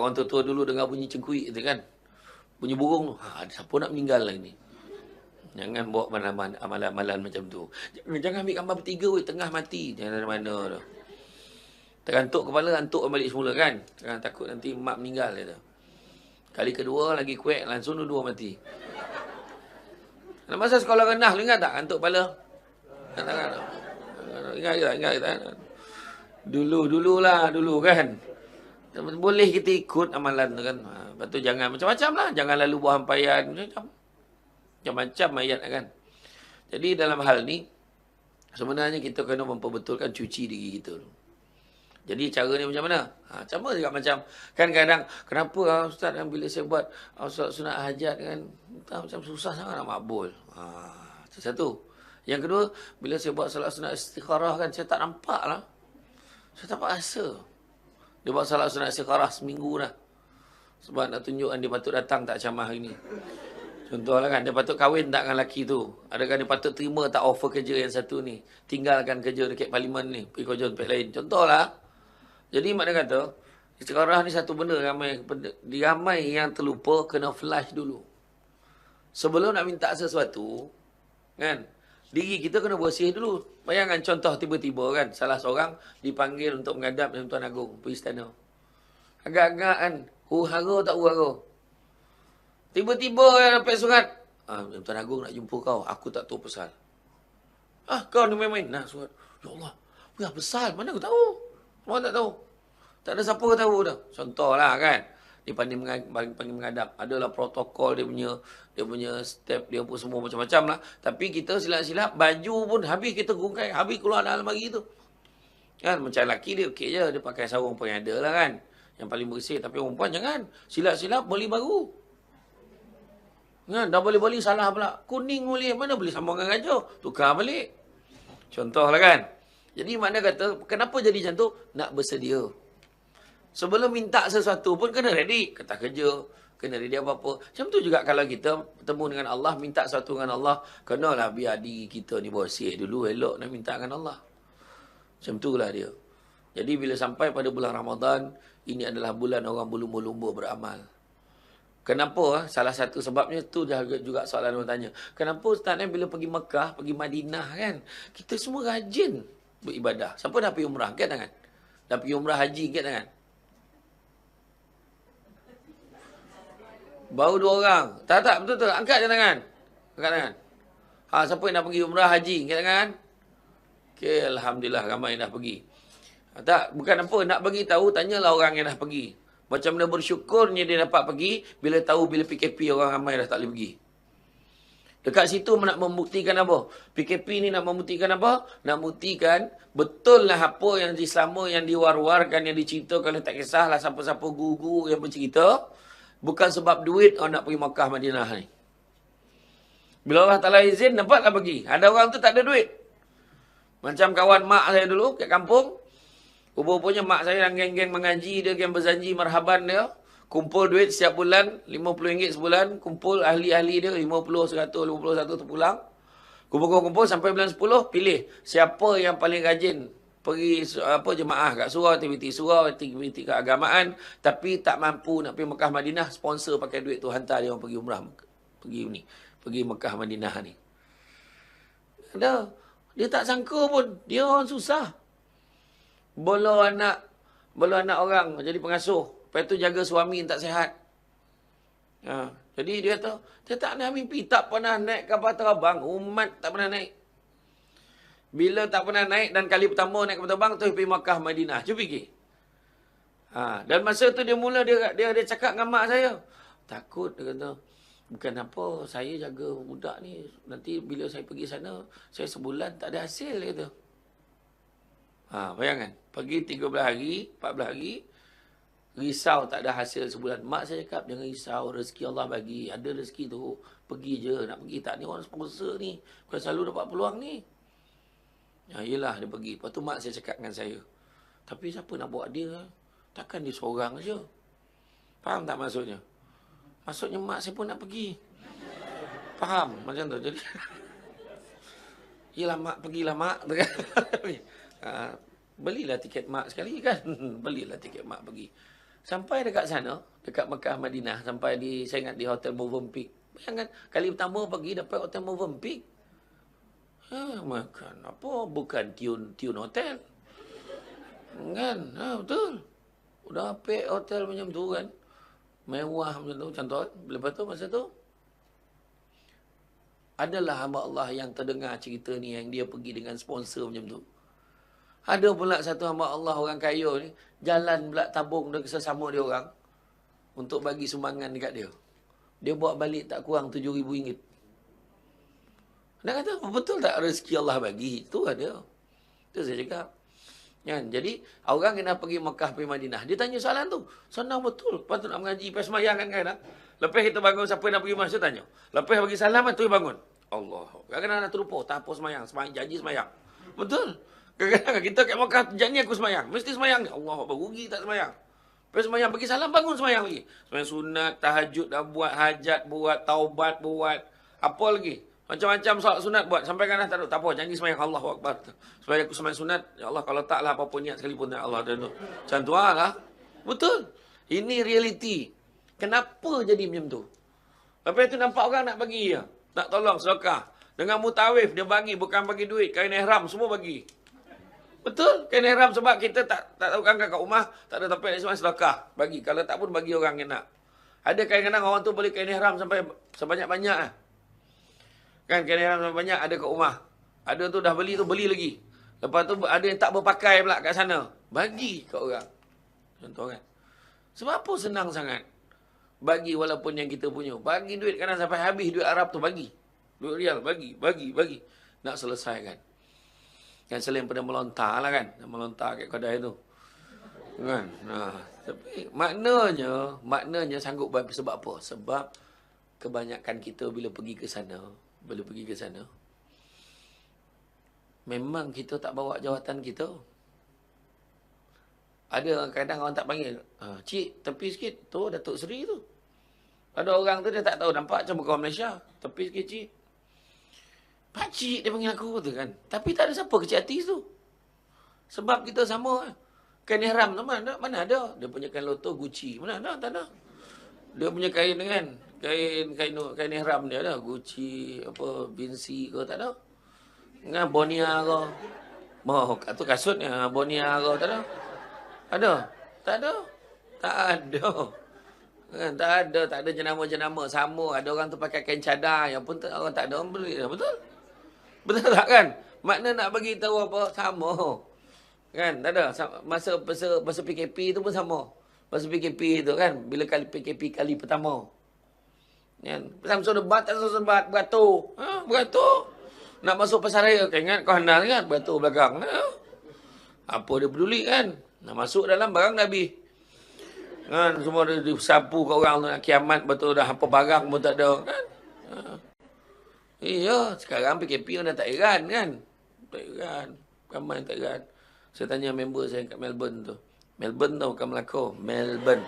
orang tua-tua dulu dengar bunyi cengkuik tu kan. Bunyi burung tu. Siapa nak meninggal lah ni? Jangan bawa amalan-amalan macam tu. Jangan ambil gambar bertiga weh, tengah mati. Jangan mana tu. Terantuk kepala, antuk balik semula kan. Jangan takut nanti mak meninggal dia tu. Kali kedua lagi kuek, langsung dua mati. Masa sekolah rendah, lu ingat tak antuk kepala? Ingat tak? Dulu kan. Boleh kita ikut amalan tu kan. Lepas tu jangan macam-macam lah. Jangan lalu buah hampaian. Macam-macam ayat kan. Jadi dalam hal ni, sebenarnya kita kena memperbetulkan cuci diri kita tu. Jadi cara ni macam mana? Sama juga macam, kan kadang, kenapa Ustaz kan bila saya buat sunat hajat kan, macam susah sangat nak makbul. Itu satu. Yang kedua, bila saya buat salat sunat istikharah kan, saya tak nampak lah. Saya tak rasa. Dia buat salat sunat istikharah seminggu dah. Sebab nak tunjukkan dia patut datang tak ceramah hari ni. Contohlah kan, dia patut kahwin tak dengan lelaki tu. Adakah dia patut terima tak offer kerja yang satu ni. Tinggalkan kerja dekat parlimen ni. Pergi kerja tempat lain. Contohlah. Jadi mak dia kata, istikharah ni satu benda ramai yang terlupa, kena flash dulu. Sebelum nak minta sesuatu, kan, diri kita kena bersih dulu. Bayangkan contoh tiba-tiba kan, salah seorang dipanggil untuk menghadap Yang Tuan Agong, pergi istana. Agak-agak kan, huru-hara tak huru-hara. Tiba-tiba dapat surat. Yang Tuan Agong nak jumpa kau, aku tak tahu pasal. Kau ni main-main. Nah, surat. Ya Allah, ya besar, mana aku tahu? Orang tak tahu. Tak ada siapa tahu dah. Contohlah kan. Dia panggil menghadap. Adalah protokol dia punya step dia pun semua macam-macam lah. Tapi kita silap-silap baju pun habis kita gungkai. Habis keluar dalam almari tu. Kan macam lelaki dia okey je. Dia pakai sarung pun ada lah kan. Yang paling bersih. Tapi perempuan jangan. Silap-silap beli baru. Kan dah beli salah pula. Kuning boleh. Mana boleh sambung dengan hijau. Tukar balik. Contohlah kan. Jadi makna kata, kenapa jadi macam tu? Nak bersedia. Sebelum minta sesuatu pun kena ready. Kata kerja, kena ready apa-apa. Macam tu juga kalau kita bertemu dengan Allah, minta sesuatu dengan Allah, kenalah biar diri kita ni bersih dulu, elok nak minta dengan Allah. Macam itulah dia. Jadi bila sampai pada bulan Ramadan, ini adalah bulan orang berlumba-lumba beramal. Kenapa? Salah satu sebabnya tu juga soalan orang tanya. Kenapa Ustaz bila pergi Mekah, pergi Madinah kan, kita semua rajin beribadah. Siapa dah pergi umrah? Angkat tangan. Dah pergi umrah haji, angkat tangan. Baru 2 orang. Tak, betul-betul. Angkat je tangan. Angkat tangan. Siapa yang dah pergi umrah haji? Angkat tangan. Okey, alhamdulillah ramai yang dah pergi. Tak, bukan apa. Nak bagi tahu, tanyalah orang yang dah pergi. Macam mana bersyukurnya dia dapat pergi, bila tahu bila PKP orang ramai dah tak boleh pergi. Dekat situ nak membuktikan apa? PKP ni nak membuktikan apa? Nak membuktikan betul lah apa yang selama yang diwar-warkan, yang diceritakan, tak kisahlah siapa-siapa guru yang bercerita. Bukan sebab duit orang nak pergi Makkah Madinah ni. Bila Allah Ta'ala izin, dapatlah pergi. Ada orang tu tak ada duit. Macam kawan mak saya dulu kat kampung. Rupa-rupanya mak saya dan geng-geng mengaji dia, geng berjanji marhaban dia. Kumpul duit setiap bulan, RM50 sebulan. Kumpul ahli-ahli dia, 50, 100, 51 terpulang. Kumpul-kumpul sampai bulan 10, pilih siapa yang paling rajin pergi jemaah kat surau, aktiviti keagamaan, tapi tak mampu nak pergi Mekah Madinah, sponsor pakai duit tu, hantar dia orang pergi umrah. Pergi Mekah Madinah ni. Dia tak sangka pun, dia orang susah. Bola anak orang jadi pengasuh. Lepas tu jaga suami yang tak sihat. Jadi dia kata, dia tak nak mimpi, tak pernah naik kapal terbang. Umat tak pernah naik. Bila tak pernah naik dan kali pertama naik kapal terbang, tu pergi Makkah Madinah. Cuba fikir. Dan masa tu dia mula, dia cakap dengan mak saya. Takut, dia kata, bukan apa, saya jaga budak ni. Nanti bila saya pergi sana, saya sebulan tak ada hasil, dia kata. Bayangkan, pergi 13 hari, 14 hari, risau tak ada hasil sebulan. Mak saya cakap, jangan risau, rezeki Allah bagi. Ada rezeki tu, pergi je. Nak pergi tak, ni orang sponsor ni. Bukan selalu dapat peluang ni. Yelah, dia pergi. Lepas tu mak saya cakap dengan saya, tapi siapa nak buat dia? Takkan dia seorang je. Faham tak maksudnya? Maksudnya mak saya pun nak pergi. Faham? Macam tu. Jadi, yelah mak, pergilah mak. Belilah tiket mak sekali kan. Belilah tiket mak pergi. Sampai dekat sana, dekat Mekah Madinah, sampai di, saya ingat di Hotel Movenpick. Bayangkan, kali pertama pergi dapat Hotel Movenpick. Makan apa? Bukan tune hotel. Kan? Betul. Udah apik hotel macam tu kan. Mewah macam tu, contoh. Lepas tu, masa tu, adalah hamba Allah yang terdengar cerita ni, yang dia pergi dengan sponsor macam tu. Ada pula satu hamba Allah orang kaya ni, jalan pula tabung dengan sesama dia orang untuk bagi sumbangan dekat dia. Dia bawa balik tak kurang RM7,000. Dia kata, betul tak rezeki Allah bagi? Itu ada. Itu saya cakap. Kan? Jadi, orang kena pergi Mekah, pergi Madinah. Dia tanya soalan tu. Senang betul. Patut nak mengaji, lepas semayang kan? Lepas kita bangun, siapa nak pergi masjid, tanya. Lepas bagi salam, tu bangun. Allah. Kadang-kadang nak terlupa, tak apa semayang. Janji semayang. Betul. Kadang-kadang kita kat Mekah, janji aku semayang. Mesti semayang ni. Allah, rugi tak semayang. Lepas semayang, bagi salam, bangun semayang lagi. Semayang sunat, tahajud, dah buat, hajat buat, taubat buat. Apa lagi? Macam-macam solat sunat buat. Sampai kan tak apa, janji semayang. Allahu Akbar. Supaya aku semayang sunat, ya Allah, kalau taklah apa-apa niat sekalipun, ya Allah. Macam tu lah. Betul. Ini realiti. Kenapa jadi macam tu? Lepas tu nampak orang nak bagi ya. Nak tolong, sedekah. Dengan mutawif, dia bagi, bukan bagi duit. Kain ihram, semua bagi. Betul, kain ihram sebab kita tak tahu kan kat rumah, tak ada tempat semua sedekah. Bagi, kalau tak pun bagi orang yang nak. Ada kadang-kadang orang tu beli kain ihram sampai sebanyak-banyak lah. Kan kain ihram sampai banyak ada kat rumah. Ada tu dah beli tu, beli lagi. Lepas tu ada yang tak berpakai pula kat sana. Bagi kat orang. Contoh kan. Sebab apa senang sangat? Bagi walaupun yang kita punya. Bagi duit kadang sampai habis duit Arab tu bagi. Duit rial bagi. Nak selesai kan. Kan selain pada melontar lah kan. Melontar kat kedai tu. Kan. Tapi maknanya sanggup sebab apa? Sebab kebanyakan kita bila pergi ke sana. Memang kita tak bawa jawatan kita. Ada kadang orang tak panggil. Cik, tepi sikit. Tu Datuk Seri tu. Ada orang tu dia tak tahu. Nampak macam bukan Malaysia. Tepi sikit, cik. Pakcik dia panggil aku tu kan. Tapi tak ada siapa kecil hati tu. Sebab kita sama. Kain ihram tu mana ada. Dia punya kain loto Gucci. Mana ada, tak ada. Dia punya kain kan. Kain ihram dia ada. Gucci, apa, Vinci ke, tak ada. Dengan Bonia ke. Tu kasutnya, Bonia ke, tak ada. Ada? Tak ada. Tak ada. Kan, tak ada jenama-jenama sama. Ada orang tu pakai kain cadar, yang pun orang tak ada orang beli. Betul? Betul tak kan? Makna nak bagi tahu apa? Sama. Kan? Tak ada. Masa PKP tu pun sama. Masa PKP tu kan, bila kali PKP kali pertama. Kan? Samsul debat, tak samsul debat, beratur. Beratur. Nak masuk pasar raya, ingat kau handal kan? Beratur belakang. Apa dia peduli kan? Nak masuk dalam barang dah habis. Kan? Semua dia disapu kat orang tu nak kiamat, betul dah apa barang pun tak ada. Kan? Iya, sekarang PKP dah tak heran kan? Tak heran. Ramai tak heran. Saya tanya member saya kat Melbourne tu. Melbourne tau bukan Melaka. Melbourne.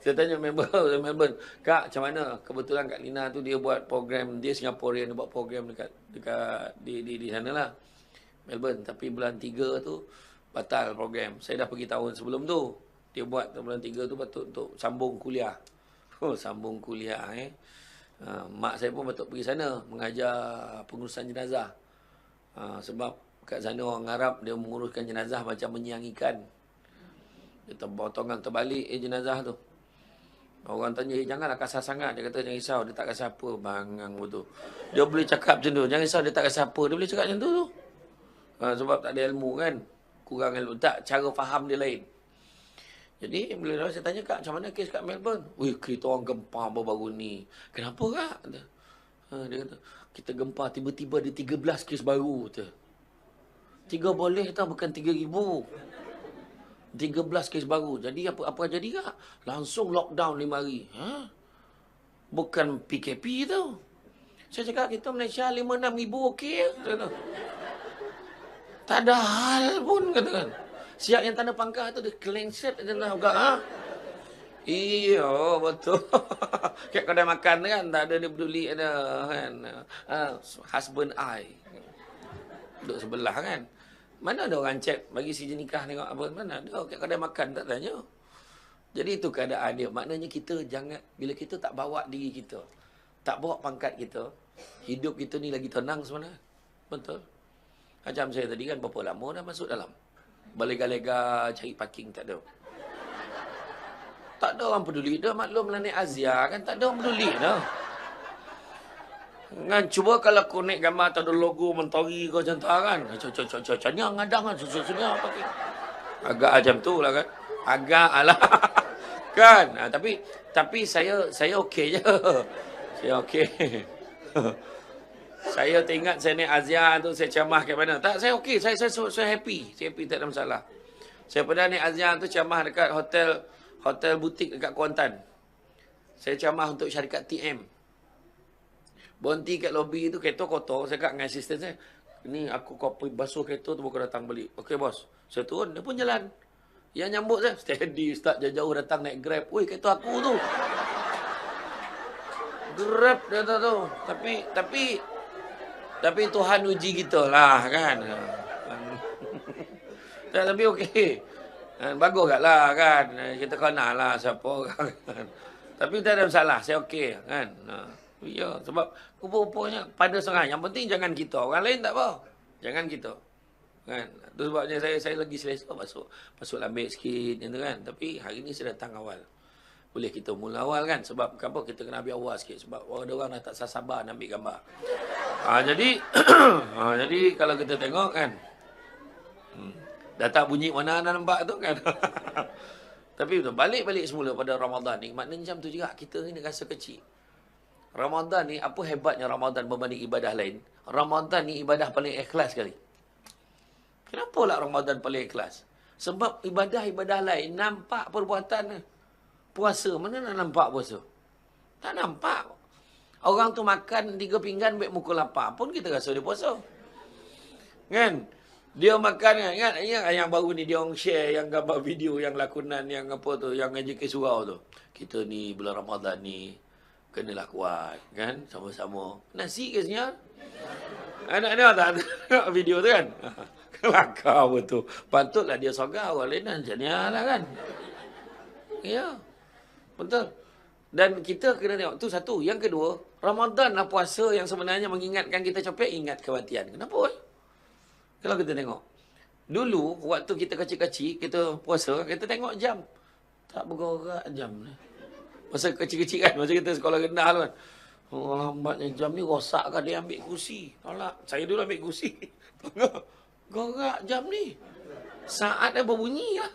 Saya tanya member Melbourne. Kak, macam mana? Kebetulan Kak Lina tu dia buat program. Dia Singaporean, dia buat program dekat di sana lah. Melbourne. Tapi bulan 3 tu batal program. Saya dah pergi tahun sebelum tu. Dia buat bulan 3 tu patut untuk sambung kuliah. Sambung kuliah mak saya pun patut pergi sana mengajar pengurusan jenazah. Sebab kat sana orang Arab dia menguruskan jenazah macam menyiang ikan. Dia potongan terbalik jenazah tu. Orang tanya, janganlah kasar sangat. Dia kata, jangan risau, dia tak kasar apa. Bangang betul. Dia boleh cakap macam tu. Jangan risau, dia tak kasar apa. Dia boleh cakap macam tu. Sebab tak ada ilmu kan. Kurang ilmu. Tak, cara faham dia lain. Jadi, bila saya tanya, Kak, macam mana kes kat Melbourne? Wih, kita orang gempa baru-baru ni. Kenapa, Kak? Dia kata, kita gempa tiba-tiba ada 13 kes baru. 3 boleh tak? Bukan 3,000. 13 kes baru. Jadi apa jadi Kak? Langsung lockdown 5 hari. Bukan PKP tu. Saya cakap kita Malaysia 5-6 ribu okey. Tak ada hal pun katakan. Siap yang tanda pangkah tu dia kelengset je lah juga. Iya, betul. Kayak kedai makan kan, tak ada dia peduli ada kan. Husband I. Duduk sebelah kan. Mana ada orang cek bagi si nikah tengok apa? Mana ada kat kedai makan tak tanya. Jadi itu keadaan dia. Maknanya kita jangan, bila kita tak bawa diri kita, tak bawa pangkat kita, hidup kita ni lagi tenang sebenarnya. Betul. Macam saya tadi kan, berapa lama dah masuk dalam. Balega-lega cari parking tak ada. Tak ada orang peduli dah. Maklum lah naik Azia kan, tak ada orang peduli dah. Kan, cuba kalau kau naik gambar atau ada logo mentori kau macam tu kan. Ni ngadang kan, sini pakai. Agak macam tu lah kan. Agak lah. Kan. Tapi saya okey je. Saya okey. Saya teringat saya naik Azia tu, saya ceramah kat mana. Tak, saya okey. Saya happy. Saya happy, tak ada masalah. Saya pernah naik Azia tu ceramah dekat hotel butik dekat Kuantan. Saya ceramah untuk syarikat TM. Berhenti kat lobi tu, kereta kotor. Saya kat dengan asisten saya. Ni aku kopi basuh kereta tu baru datang balik. Okey bos. Saya turun, dia pun jalan. Yang nyambut saya, steady start jauh-jauh datang naik Grab. Woi, kereta aku tu. Grab dia tu. Tapi Tuhan uji kita lah kan. Tapi okey. Bagus kat lah kan. Kita kenal lah siapa orang kan. Tapi tak ada masalah. Saya okey kan. Ya, sebab rupa-rupanya pada seorang. Yang penting jangan kita. Orang lain tak apa. Jangan kita. Kan? Itu sebabnya saya lagi selesa masuk lambat sikit gitu kan. Tapi hari ni saya datang awal. Boleh kita mula awal kan. Sebab apa kita kena ambil awal sikit. Sebab ada orang dah tak sabar nak ambil gambar. Jadi kalau kita tengok kan. Dah tak bunyi mana anda nampak tu kan. Tapi betul, balik semula pada Ramadan ni. Maknanya macam tu juga. Kita ni rasa kecil. Ramadan ni, apa hebatnya Ramadan berbanding ibadah lain? Ramadan ni ibadah paling ikhlas sekali. Kenapa lah Ramadan paling ikhlas? Sebab ibadah-ibadah lain nampak perbuatan puasa. Mana nak nampak puasa? Tak nampak. Orang tu makan 3 pinggan baik muka lapar pun kita rasa dia puasa. Kan? Dia makan kan? Yang baru ni dia orang share yang gambar video yang lakonan yang apa tu, yang JK Surau tu. Kita ni bulan Ramadan ni kenalah kuat kan, sama-sama. Nasi ke senyap? Anak-anak tak tengok video tu kan? Kelakar betul. Patutlah dia sogar, orang lain macam ni lah kan. Ya, betul. Dan kita kena tengok, tu satu. Yang kedua, Ramadan lah puasa yang sebenarnya mengingatkan kita capek, ingat kematian. Kenapa? Kalau kita tengok. Dulu, waktu kita kecil-kecil, kita puasa, kita tengok jam. Tak bergerak jam ni. Masa kecil-kecil kan, masa kita sekolah rendah tu kan. Oh, lambatnya jam ni rosak kan, dia ambil kursi. Tolak, saya dulu ambil kursi. Gerak jam ni. Saat dia berbunyi lah.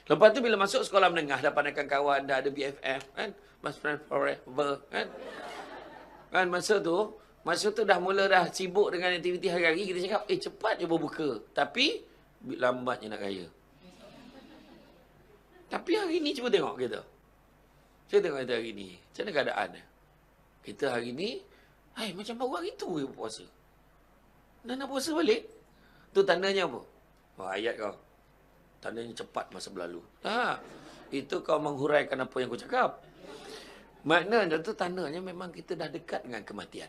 Lepas tu bila masuk sekolah menengah, dah pandangkan kawan, dah ada BFF kan. Best friend forever kan. Kan masa tu dah mula dah sibuk dengan aktiviti hari-hari, kita cakap, cepat je berbuka. Tapi, lambatnya nak raya. Tapi hari ni cuba tengok kita. Saya tengok kita hari ni. Macam mana keadaan dia? Kita hari ni, macam baru hari tu puasa. Nak puasa balik? Tu tandanya apa? Ayat kau. Tandanya cepat masa berlalu. Itu kau menghuraikan apa yang kau cakap. Maknanya tu tandanya memang kita dah dekat dengan kematian.